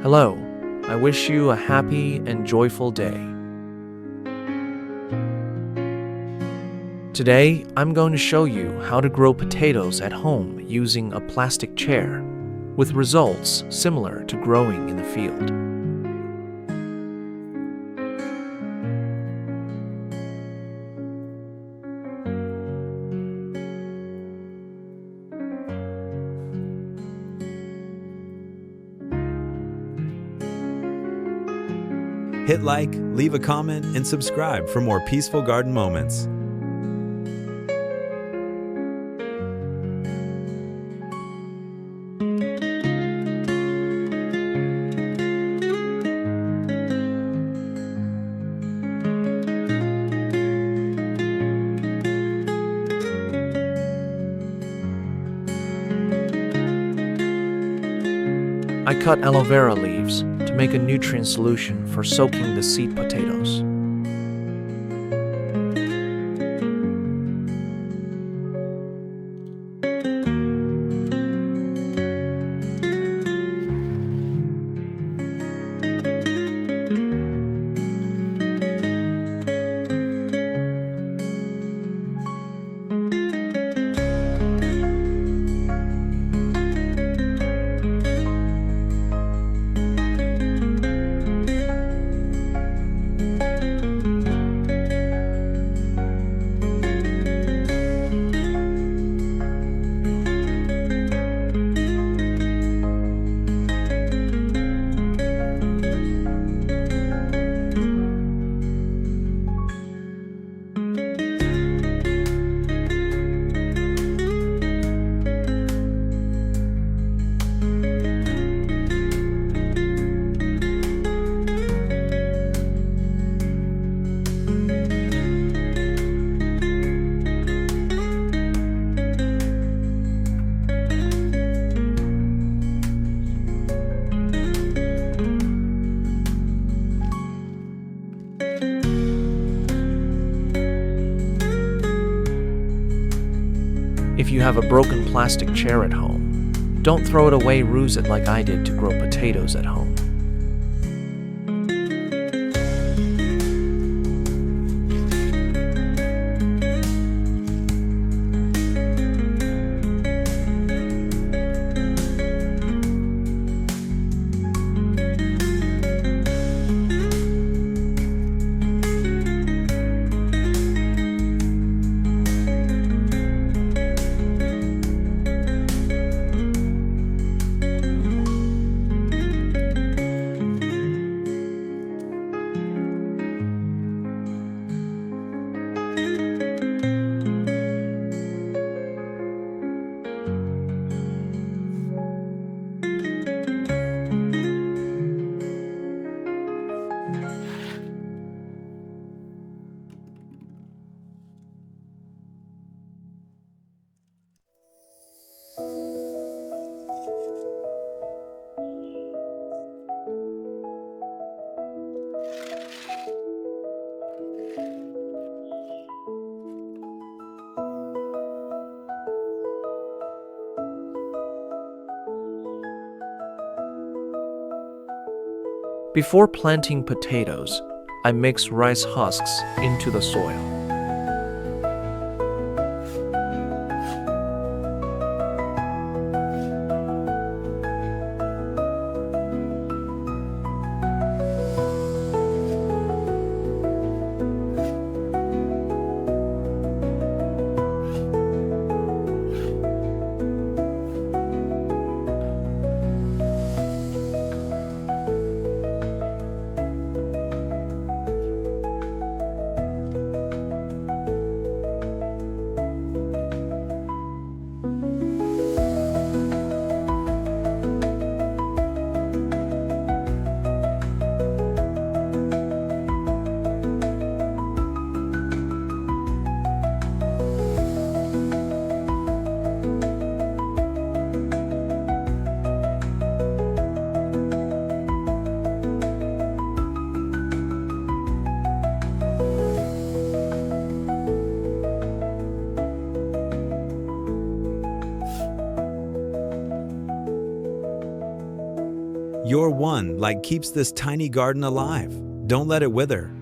Hello, I wish you a happy and joyful day. Today, I'm going to show you how to grow potatoes at home using a plastic chair, with results similar to growing in the field. Hit like, leave a comment, and subscribe for more peaceful garden moments. I cut aloe vera leaves to make a nutrient solution for soaking the seed potatoes. If you have a broken plastic chair at home, don't throw it away, use it like I did to grow potatoes at home. Before planting potatoes, I mix rice husks into the soil. Your one like keeps this tiny garden alive. Don't let it wither.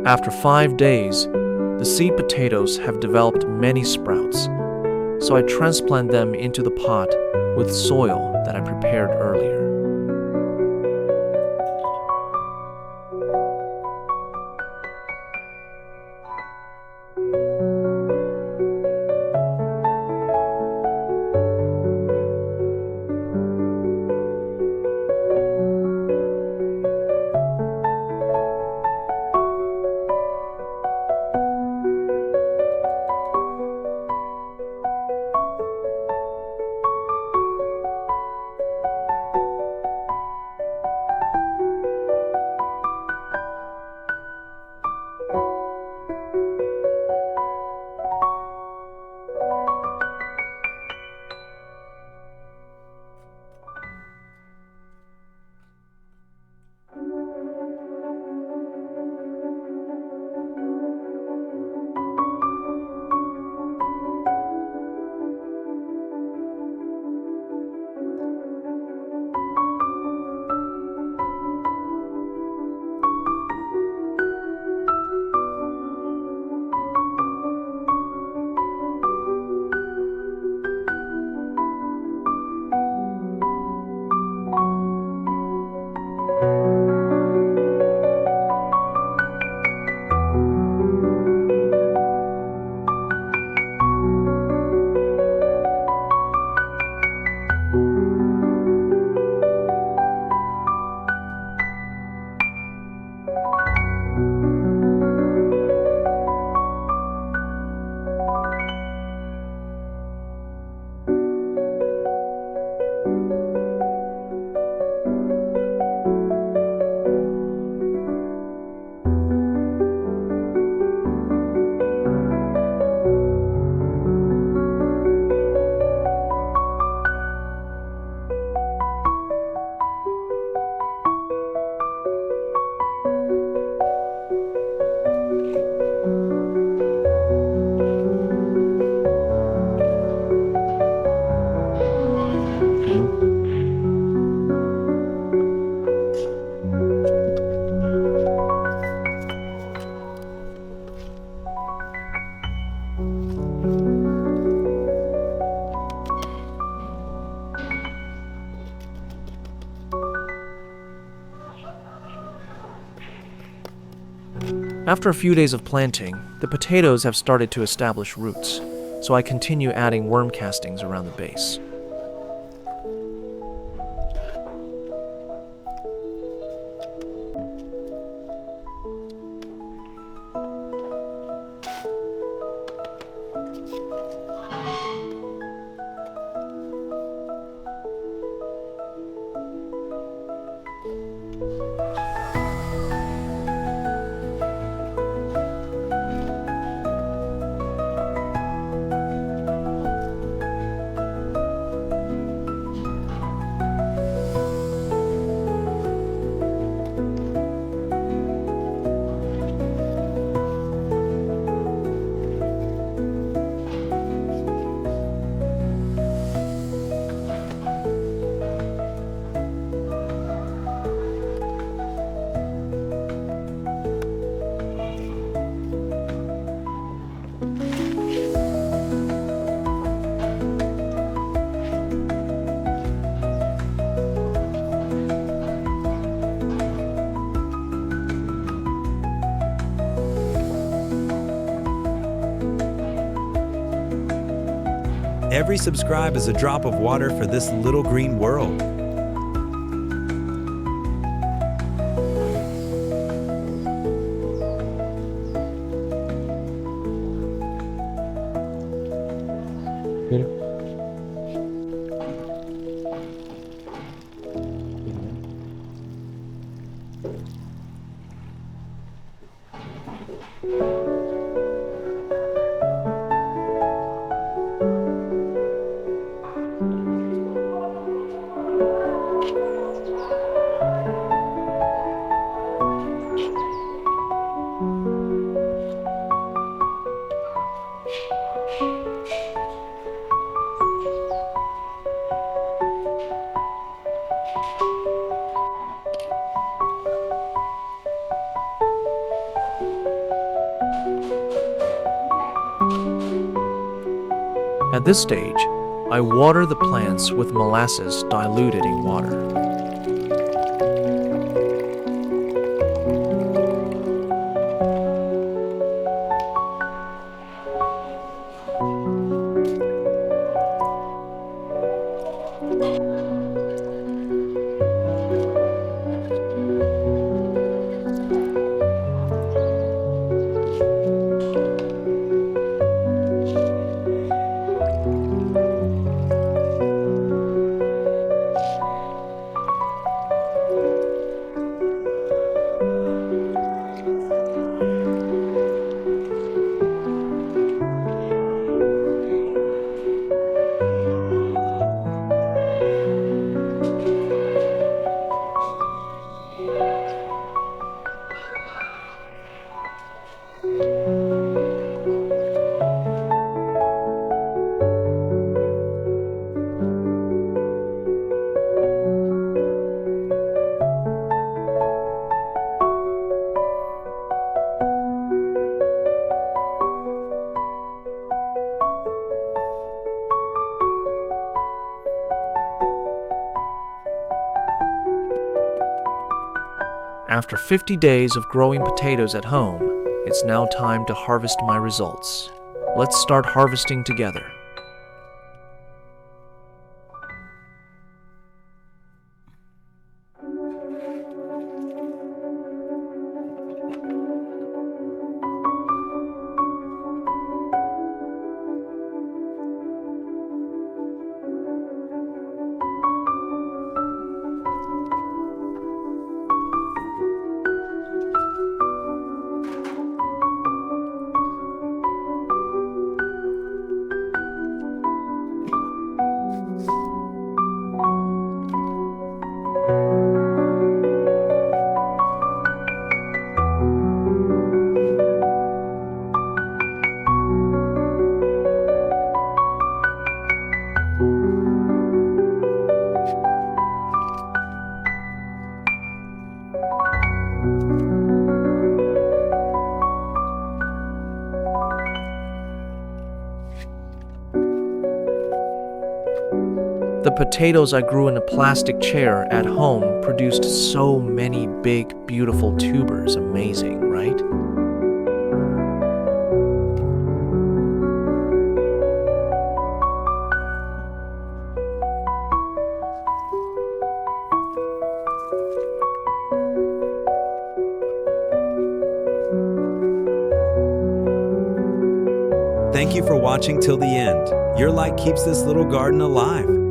After 5 days, the seed potatoes have developed many sprouts, so I transplant them into the pot with soil that I prepared earlier. After a few days of planting, the potatoes have started to establish roots, so I continue adding worm castings around the base. Every subscribe is a drop of water for this little green world. At this stage, I water the plants with molasses diluted in water. After 50 days of growing potatoes at home, it's now time to harvest my results. Let's start harvesting together. The potatoes I grew in a plastic chair at home produced so many big, beautiful tubers. Amazing, right? Thank you for watching till the end. Your light keeps this little garden alive.